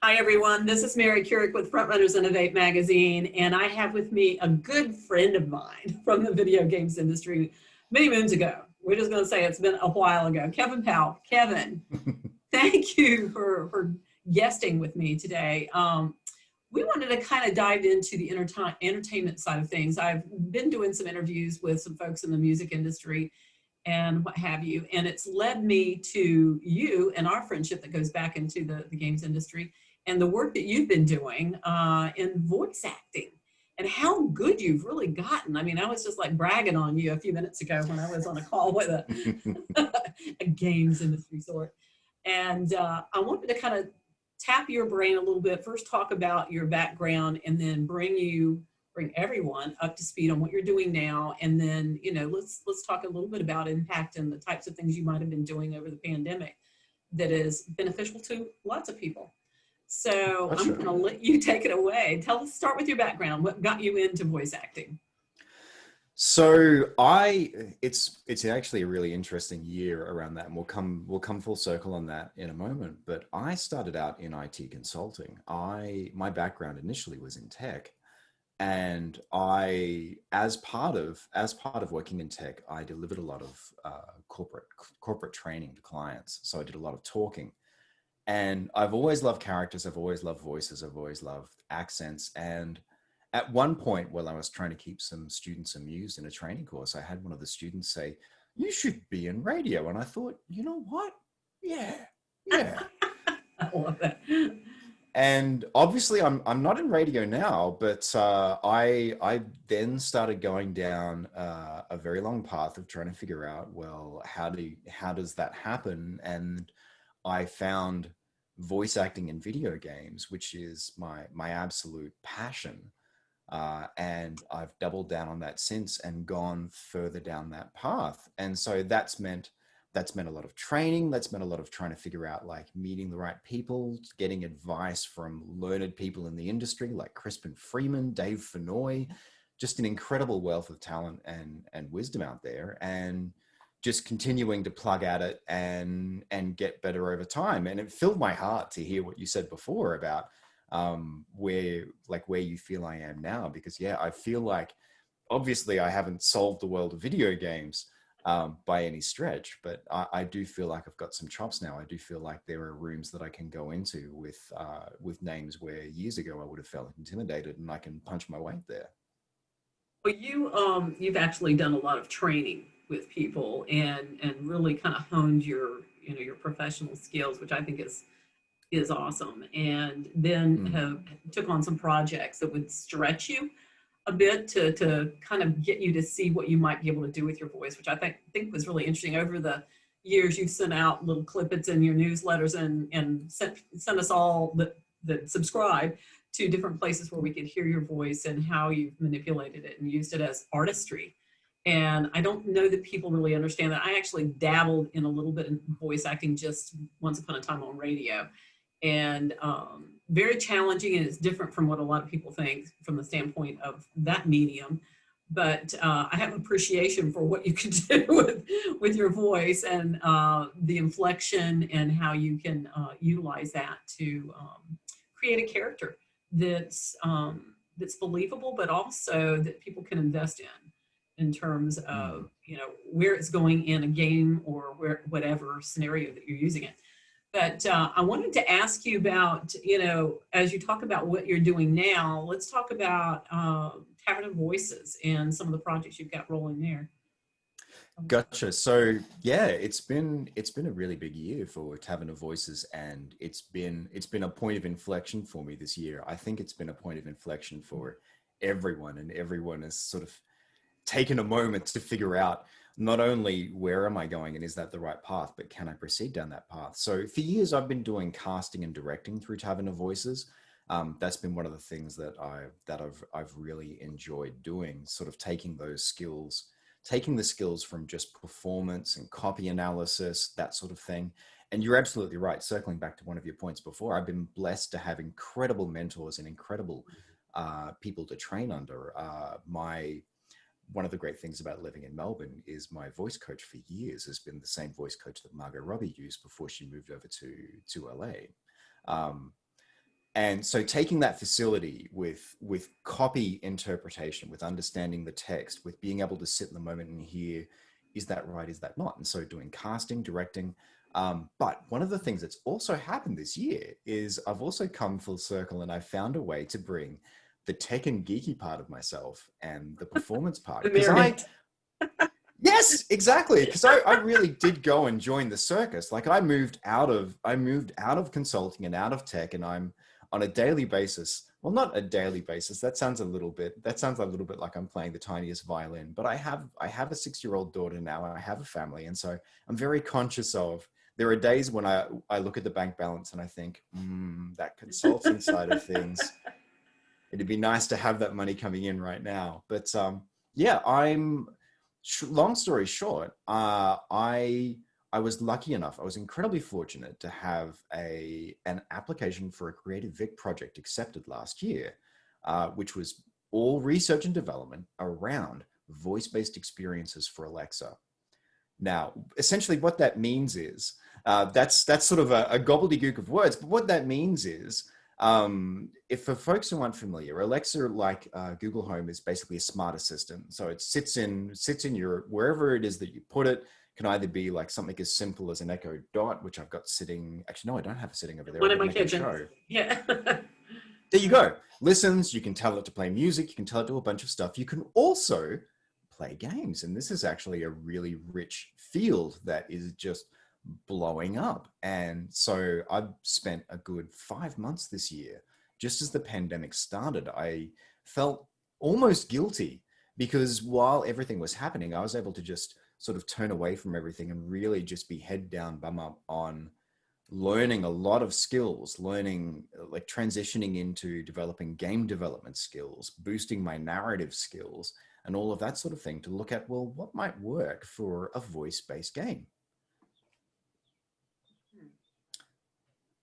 Hi, everyone. This is Mary Couric with Frontrunners Innovate magazine, and I have with me a good friend of mine from the video games industry many moons ago. We're just going to say it's been a while ago. Kevin Powe. Kevin, thank you for guesting with me today. We wanted to kind of dive into the entertainment side of things. I've been doing some interviews with some folks in the music industry and what have you, and it's led me to you and our friendship that goes back into the games industry and the work that you've been doing in voice acting and how good you've really gotten. I mean, I was just like bragging on you a few minutes ago when I was on a call with a games industry sort. And I wanted to kind of tap your brain a little bit, first talk about your background, and then bring everyone up to speed on what you're doing now. And then, let's talk a little bit about impact and the types of things you might have been doing over the pandemic that is beneficial to lots of people. So I'm going to let you take it away. Start with your background. What got you into voice acting? So it's actually a really interesting year around that, and we'll come full circle on that in a moment. But I started out in IT consulting. My background initially was in tech, and as part of working in tech, I delivered a lot of corporate training to clients. So I did a lot of talking. And I've always loved characters. I've always loved voices. I've always loved accents. And at one point, while I was trying to keep some students amused in a training course, I had one of the students say, "You should be in radio." And I thought, you know what? Yeah. I love that. And obviously I'm not in radio now, but I then started going down a very long path of trying to figure out, well, how does that happen? And I found voice acting in video games, which is my absolute passion. And I've doubled down on that since and gone further down that path. And so that's meant a lot of training. That's meant a lot of trying to figure out, like, meeting the right people, getting advice from learned people in the industry like Crispin Freeman, Dave Fennoy, just an incredible wealth of talent and wisdom out there. And just continuing to plug at it and get better over time. And it filled my heart to hear what you said before about where you feel I am now, because I feel like obviously I haven't solved the world of video games by any stretch, but I do feel like I've got some chops now. I do feel like there are rooms that I can go into with names where years ago I would have felt intimidated, and I can punch my weight there. Well, you've actually done a lot of training with people and really kind of honed your professional skills, which I think is awesome. And then have took on some projects that would stretch you a bit to kind of get you to see what you might be able to do with your voice, which I think was really interesting. Over the years, you've sent out little clippets in your newsletters and sent us all that subscribe to different places where we could hear your voice and how you've manipulated it and used it as artistry. And I don't know that people really understand that. I actually dabbled in a little bit in voice acting just once upon a time on radio. And very challenging, and it's different from what a lot of people think from the standpoint of that medium. But I have appreciation for what you can do with your voice and the inflection and how you can utilize that to create a character that's believable, but also that people can invest in terms of where it's going in a game or whatever scenario that you're using it. But I wanted to ask you about, as you talk about what you're doing now, let's talk about Tavern of Voices and some of the projects you've got rolling there. Gotcha. So it's been a really big year for Tavern of Voices, and it's been a point of inflection for me this year. I think it's been a point of inflection for everyone, and everyone has sort of taken a moment to figure out not only where am I going and is that the right path, but can I proceed down that path? So for years, I've been doing casting and directing through Tavern of Voices. That's been one of the things that I've really enjoyed doing, sort of taking the skills from just performance and copy analysis, that sort of thing. And you're absolutely right. Circling back to one of your points before, I've been blessed to have incredible mentors and incredible people to train under. One of the great things about living in Melbourne is my voice coach for years has been the same voice coach that Margot Robbie used before she moved over to LA. And so taking that facility with copy interpretation, with understanding the text, with being able to sit in the moment and hear, is that right? Is that not? And so doing casting, directing. But one of the things that's also happened this year is I've also come full circle and I found a way to bring the tech and geeky part of myself and the performance part. The Because Meredith. yes, exactly. Because I really did go and join the circus. Like I moved out of consulting and out of tech, and I'm on a daily basis. Well, not a daily basis. That sounds a little bit like I'm playing the tiniest violin. But I have a 6-year-old daughter now, and I have a family, and so I'm very conscious of. There are days when I look at the bank balance and I think, that consulting side of things, it'd be nice to have that money coming in right now. But yeah, long story short, I was lucky enough. I was incredibly fortunate to have an application for a Creative Vic project accepted last year, which was all research and development around voice-based experiences for Alexa. Now, essentially, what that means is that's sort of a gobbledygook of words. But what that means is, if for folks who aren't familiar, Alexa, like Google Home, is basically a smart assistant. So it sits in your wherever it is that you put it. Can either be like something as simple as an Echo Dot, which I've got sitting. Actually, no, I don't have it sitting over there. One I've in got my an Echo kitchen. Show. Yeah. There you go. Listens. You can tell it to play music. You can tell it to do a bunch of stuff. You can also play games, and this is actually a really rich field that is just blowing up. And so I've spent a good 5 months this year. Just as the pandemic started, I felt almost guilty because while everything was happening, I was able to just sort of turn away from everything and really just be head down, bum up on learning a lot of skills, learning, like transitioning into developing game development skills, boosting my narrative skills, and all of that sort of thing to look at, well, what might work for a voice-based game?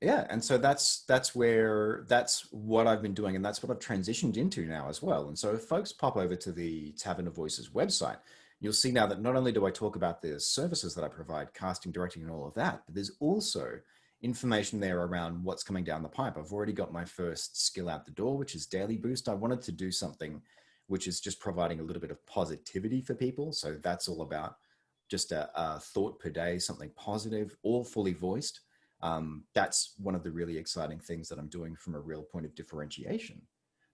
Yeah, and so that's what I've been doing, and that's what I've transitioned into now as well. And so if folks pop over to the Tavern of Voices website, you'll see now that not only do I talk about the services that I provide, casting, directing, and all of that, but there's also information there around what's coming down the pipe. I've already got my first skill out the door, which is Daily Boost. I wanted to do something which is just providing a little bit of positivity for people. So that's all about just a thought per day, something positive, all fully voiced. That's one of the really exciting things that I'm doing from a real point of differentiation.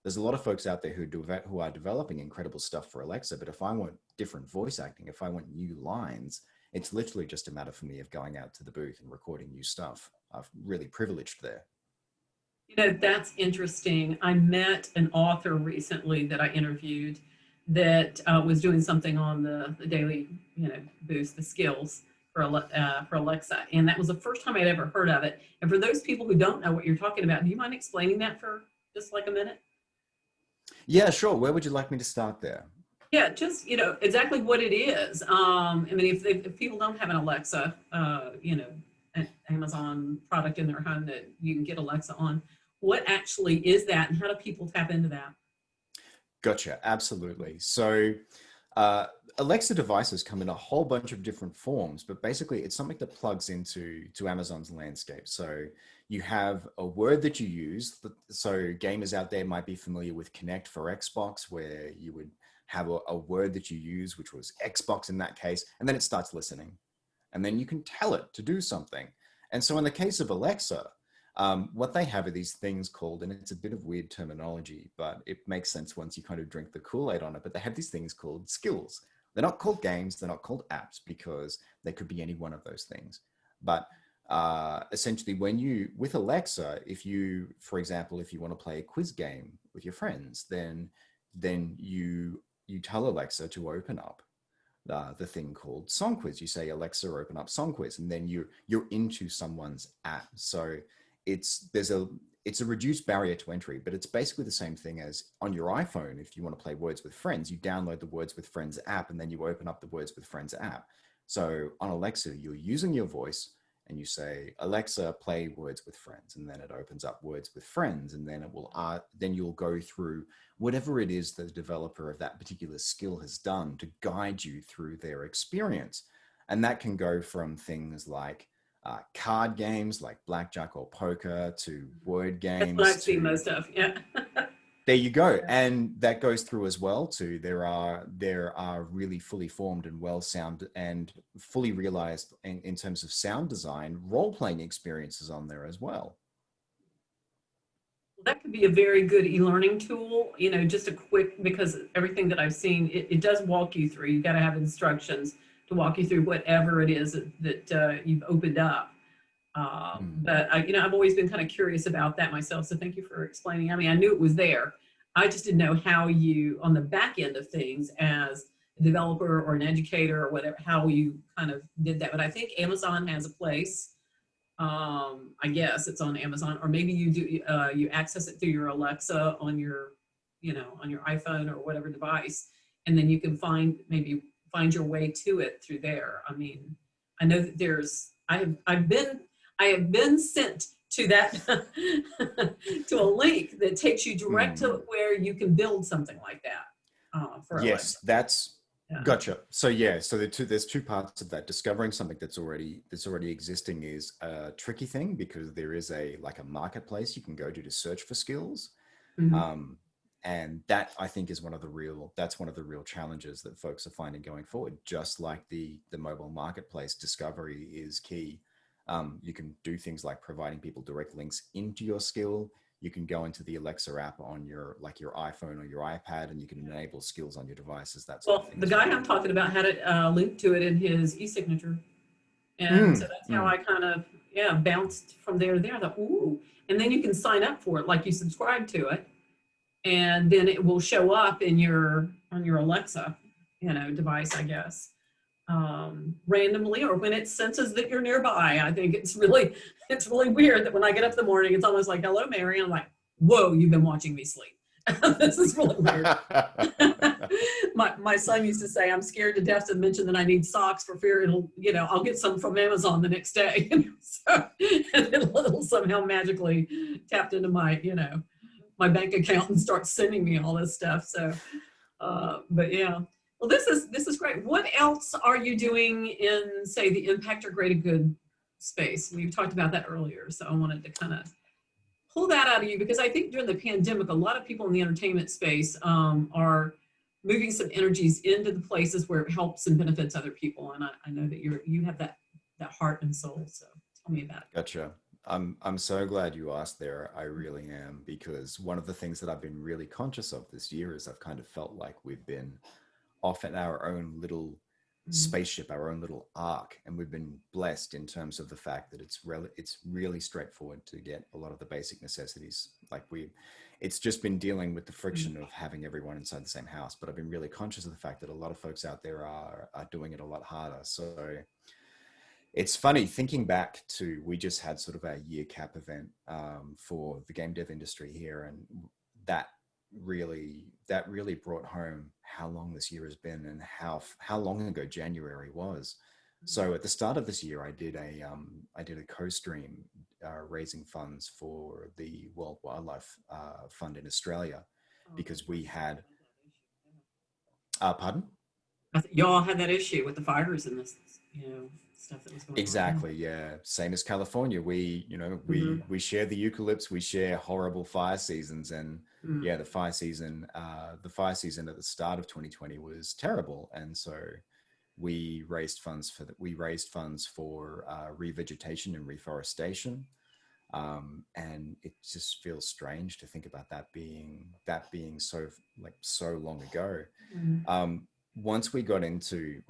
There's a lot of folks out there who are developing incredible stuff for Alexa, but if I want different voice acting, if I want new lines, it's literally just a matter for me of going out to the booth and recording new stuff. I'm really privileged there. You know, that's interesting. I met an author recently that I interviewed that was doing something on the daily, boost, the skills for Alexa. And that was the first time I'd ever heard of it. And for those people who don't know what you're talking about, do you mind explaining that for just like a minute? Yeah, sure. Where would you like me to start there? Yeah, just, exactly what it is. I mean, if people don't have an Alexa, an Amazon product in their home that you can get Alexa on, what actually is that and how do people tap into that? Gotcha. Absolutely. So Alexa devices come in a whole bunch of different forms, but basically it's something that plugs into Amazon's landscape. So you have a word that you use. So gamers out there might be familiar with Connect for Xbox, where you would have a word that you use, which was Xbox in that case, and then it starts listening. And then you can tell it to do something. And so in the case of Alexa, what they have are these things called, and it's a bit of weird terminology, but it makes sense once you kind of drink the Kool-Aid on it, but they have these things called skills. They're not called games, they're not called apps, because they could be any one of those things. But essentially with Alexa, for example, if you want to play a quiz game with your friends, then you tell Alexa to open up the thing called Song Quiz. You say, Alexa, open up Song Quiz, and then you're into someone's app. So it's a reduced barrier to entry, but it's basically the same thing as on your iPhone. If you want to play Words with Friends, you download the Words with Friends app, and then you open up the Words with Friends app. So on Alexa, you're using your voice and you say, Alexa, play Words with Friends, and then it opens up Words with Friends, and then then you'll go through whatever it is the developer of that particular skill has done to guide you through their experience. And that can go from things like card games like blackjack or poker to word That's what games I've seen to most of. Yeah. there you go. Yeah. And that goes through as well too. There are really fully formed and well sound and fully realized in terms of sound design role-playing experiences on there as well. That could be a very good e-learning tool, just a quick, because everything that I've seen, it does walk you through. You got to have instructions to walk you through whatever it is that you've opened up. But I've always been kind of curious about that myself. So thank you for explaining. I mean, I knew it was there. I just didn't know how you, on the back end of things, as a developer or an educator or whatever, how you kind of did that. But I think Amazon has a place. I guess it's on Amazon, or maybe you do, you access it through your Alexa on your, on your iPhone or whatever device, and then you can maybe find your way to it through there. I mean, I know that I have been sent to that to a link that takes you direct to where you can build something like that for Alexa. Yes, that's Yeah. gotcha. So yeah, so there's two parts of that. Discovering something that's already existing is a tricky thing because there is a marketplace you can go to search for skills. Mhm. And that I think is one of the real challenges that folks are finding going forward. Just like the mobile marketplace, discovery is key. You can do things like providing people direct links into your skill. You can go into the Alexa app on your iPhone or your iPad, and you can enable skills on your devices. That sort of Well, thing the as guy well. I'm talking about had it linked to it in his e-signature. And so that's how I kind of, bounced from there to there. I thought, ooh. And then you can sign up for it, like you subscribe to it. And then it will show up in on your Alexa, device, I guess, randomly, or when it senses that you're nearby. I think it's really weird that when I get up in the morning, it's almost like, hello, Mary. And I'm like, whoa, you've been watching me sleep. This is really weird. My son used to say, I'm scared to death to mention that I need socks for fear I'll get some from Amazon the next day. So, and it'll somehow magically tapped into my bank account and start sending me all this stuff. So, but yeah. Well, this is great. What else are you doing in, say, the impact or greater good space? We talked about that earlier, so I wanted to kind of pull that out of you, because I think during the pandemic, a lot of people in the entertainment space are moving some energies into the places where it helps and benefits other people. And I know that you have that heart and soul. So tell me about it. Gotcha. I'm so glad you asked there. I really am, because one of the things that I've been really conscious of this year is I've kind of felt like we've been off in our own little spaceship, our own little arc, and we've been blessed in terms of the fact that it's really straightforward to get a lot of the basic necessities. It's just been dealing with the friction of having everyone inside the same house. But I've been really conscious of the fact that a lot of folks out there are doing it a lot harder. So it's funny thinking back to, we just had sort of our year cap event for the game dev industry here, and that really brought home how long this year has been and how long ago January was. So at the start of this year, I did a co-stream raising funds for the World Wildlife Fund in Australia, because we had pardon. Y'all had that issue with the fires and this, stuff that was going on. Exactly. Yeah. Same as California. We share the eucalypts. We share horrible fire seasons, and yeah, the fire season at the start of 2020 was terrible, and so we raised funds for revegetation and reforestation. And it just feels strange to think about that being so long ago. Once we got into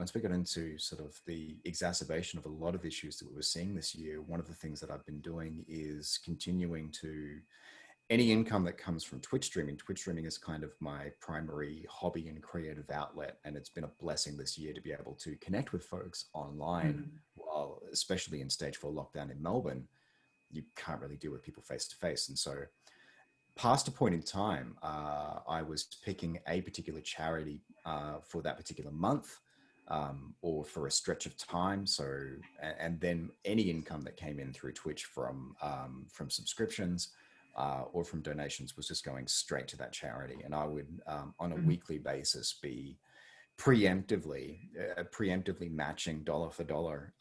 sort of the exacerbation of a lot of issues that we were seeing this year, one of the things that I've been doing is continuing to, any income that comes from Twitch streaming. Twitch streaming is kind of my primary hobby and creative outlet, and it's been a blessing this year to be able to connect with folks online, while especially in stage 4 lockdown in Melbourne, you can't really deal with people face to face. And so past a point in time, I was picking a particular charity for that particular month, or for a stretch of time. So, and then any income that came in through Twitch from subscriptions or from donations was just going straight to that charity. And I would, on a weekly basis, be preemptively matching dollar for dollar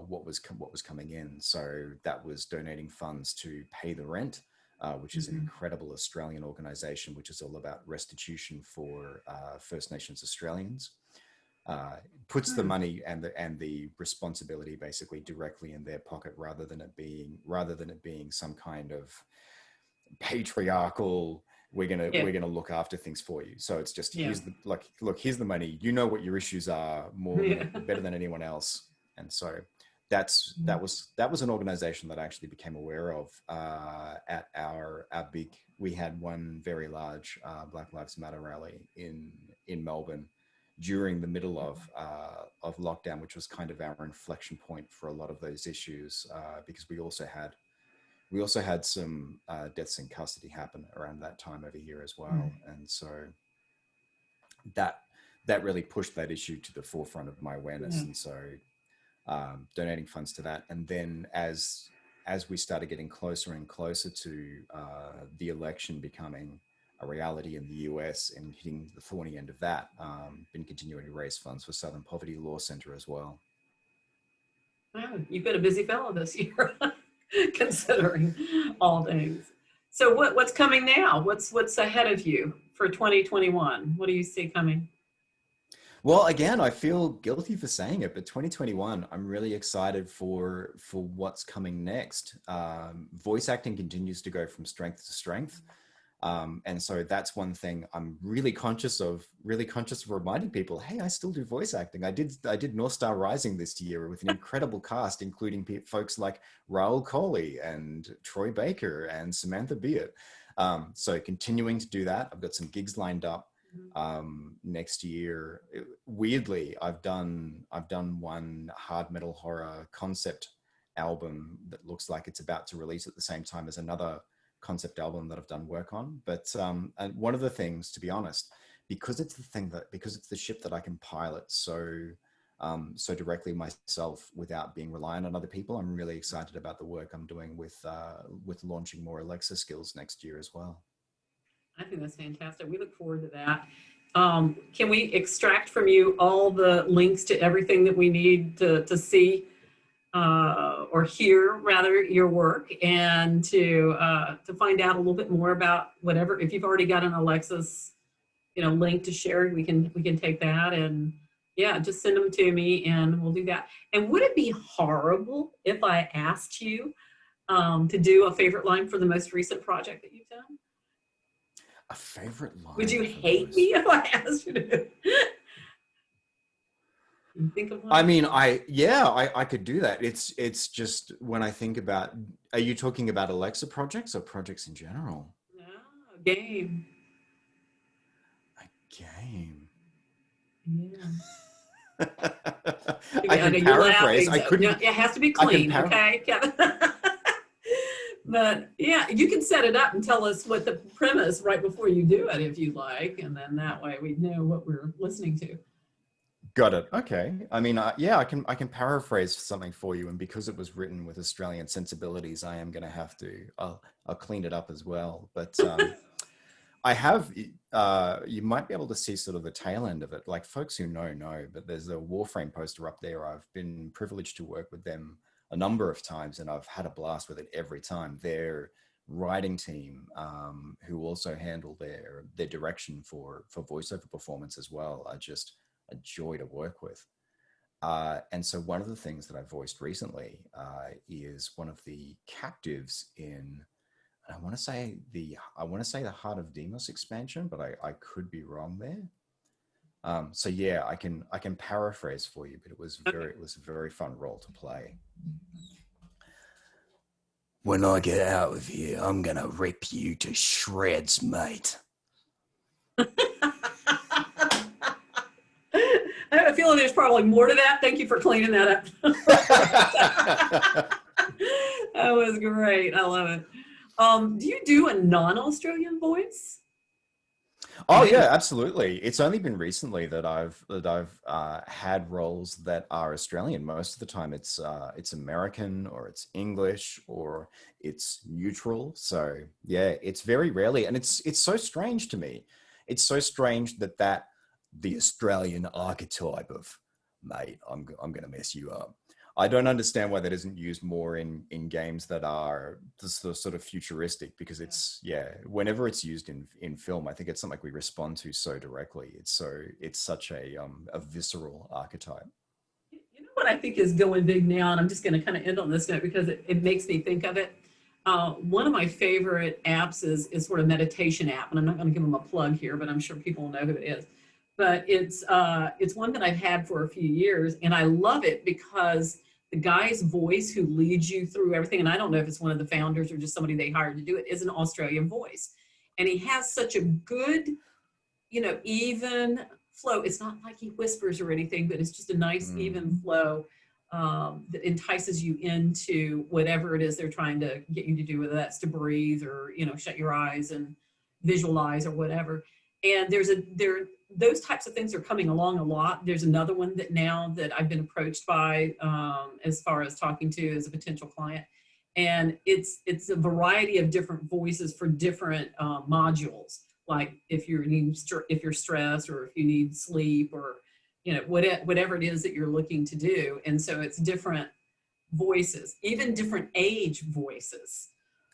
what was coming in. So that was donating funds to Pay the Rent, which is an incredible Australian organization, which is all about restitution for First Nations Australians. Puts the money and the responsibility basically directly in their pocket, rather than it being some kind of patriarchal, we're gonna look after things for you. So it's just, here's the money, you know what your issues are better than anyone else. And so that was an organization that I actually became aware of at our big, we had one very large Black Lives Matter rally in Melbourne during the middle of lockdown, which was kind of our inflection point for a lot of those issues, because we also had some deaths in custody happen around that time over here as well. And so that really pushed that issue to the forefront of my awareness. And so donating funds to that. And then as we started getting closer and closer to the election becoming a reality in the US and hitting the thorny end of that, been continuing to raise funds for Southern Poverty Law Center as well. Wow, you've been a busy fellow this year, considering all things. So what's coming now? What's ahead of you for 2021? What do you see coming? Well, again, I feel guilty for saying it, but 2021, I'm really excited for what's coming next. Voice acting continues to go from strength to strength. And so that's one thing I'm really conscious of reminding people, hey, I still do voice acting. I did North Star Rising this year with an incredible cast, including folks like Raoul Coley and Troy Baker and Samantha Beard. So continuing to do that. I've got some gigs lined up next year. Weirdly, I've done one hard metal horror concept album that looks like it's about to release at the same time as another concept album that I've done work on. But and one of the things, to be honest, because it's the ship that I can pilot so directly myself without being reliant on other people, I'm really excited about the work I'm doing with launching more Alexa skills next year as well. I think that's fantastic. We look forward to that. Can we extract from you all the links to everything that we need to see or hear, rather, your work, and to find out a little bit more about whatever? If you've already got an Alexa's link to share, we can take that, and just send them to me and we'll do that. And would it be horrible if I asked you to do a favorite line for the most recent project that you've done? A favorite line? Would you hate me if I asked you to? You think of one? I mean, I could do that. It's just when I think about, are you talking about Alexa projects or projects in general? No, a game. A game. Yeah. I can paraphrase. I couldn't. No, it has to be clean, okay, Kevin? But yeah, you can set it up and tell us what the premise right before you do it, if you like, and then that way we know what we're listening to. Got it. Okay. I mean, I can paraphrase something for you, and because it was written with Australian sensibilities, I am going to have to. I'll clean it up as well. But I have. You might be able to see sort of the tail end of it. Like folks who know, but there's a Warframe poster up there. I've been privileged to work with them a number of times, and I've had a blast with it every time. Their writing team, who also handle their direction for voiceover performance as well, are just a joy to work with. And so one of the things that I voiced recently is one of the captives in, I want to say the Heart of Demos expansion, but I could be wrong there. So yeah, I can paraphrase for you, but it was a very fun role to play. When I get out of here, I'm gonna rip you to shreds, mate. I have a feeling there's probably more to that. Thank you for cleaning that up. That was great. I love it. Do you do a non-Australian voice? Oh yeah, absolutely. It's only been recently that I've had roles that are Australian. Most of the time, it's American, or it's English, or it's neutral. So yeah, it's very rarely, and it's so strange to me. It's so strange that the Australian archetype of, mate, I'm going to mess you up. I don't understand why that isn't used more in games that are sort of futuristic, because it's, whenever it's used in film, I think it's something we respond to so directly. It's such a visceral archetype. You know what I think is going big now, and I'm just going to kind of end on this note because it makes me think of it. One of my favorite apps is sort of meditation app, and I'm not going to give them a plug here, but I'm sure people know who it is. But it's one that I've had for a few years, and I love it because the guy's voice who leads you through everything, and I don't know if it's one of the founders or just somebody they hired to do it, is an Australian voice. And he has such a good, even flow. It's not like he whispers or anything, but it's just a nice, even flow that entices you into whatever it is they're trying to get you to do, whether that's to breathe or, shut your eyes and visualize or whatever. And those types of things are coming along a lot. There's another one that I've been approached by as far as talking to as a potential client. And it's a variety of different voices for different modules. Like if you're stressed, or if you need sleep, or whatever it is that you're looking to do. And so it's different voices, even different age voices,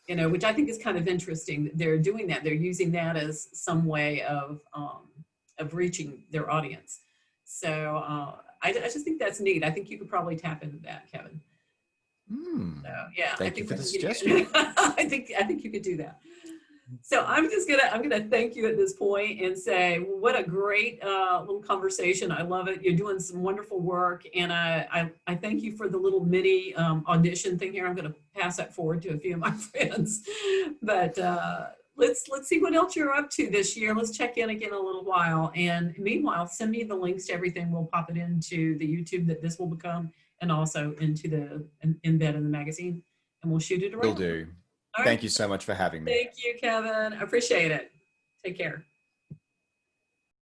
which I think is kind of interesting that they're doing that. They're using that as some way of reaching their audience. So I just think that's neat. I think you could probably tap into that, Kevin. So yeah, Thank you for the suggestion. I think you could do that. So I'm gonna thank you at this point and say, what a great little conversation. I love it. You're doing some wonderful work, and I thank you for the little mini audition thing here. I'm gonna pass that forward to a few of my friends. But let's see what else you're up to this year. Let's check in again in a little while. And meanwhile, send me the links to everything. We'll pop it into the YouTube that this will become, and also into the embed in the magazine, and we'll shoot it around. Will do. Thank you so much for having me. Thank you, Kevin. I appreciate it. Take care.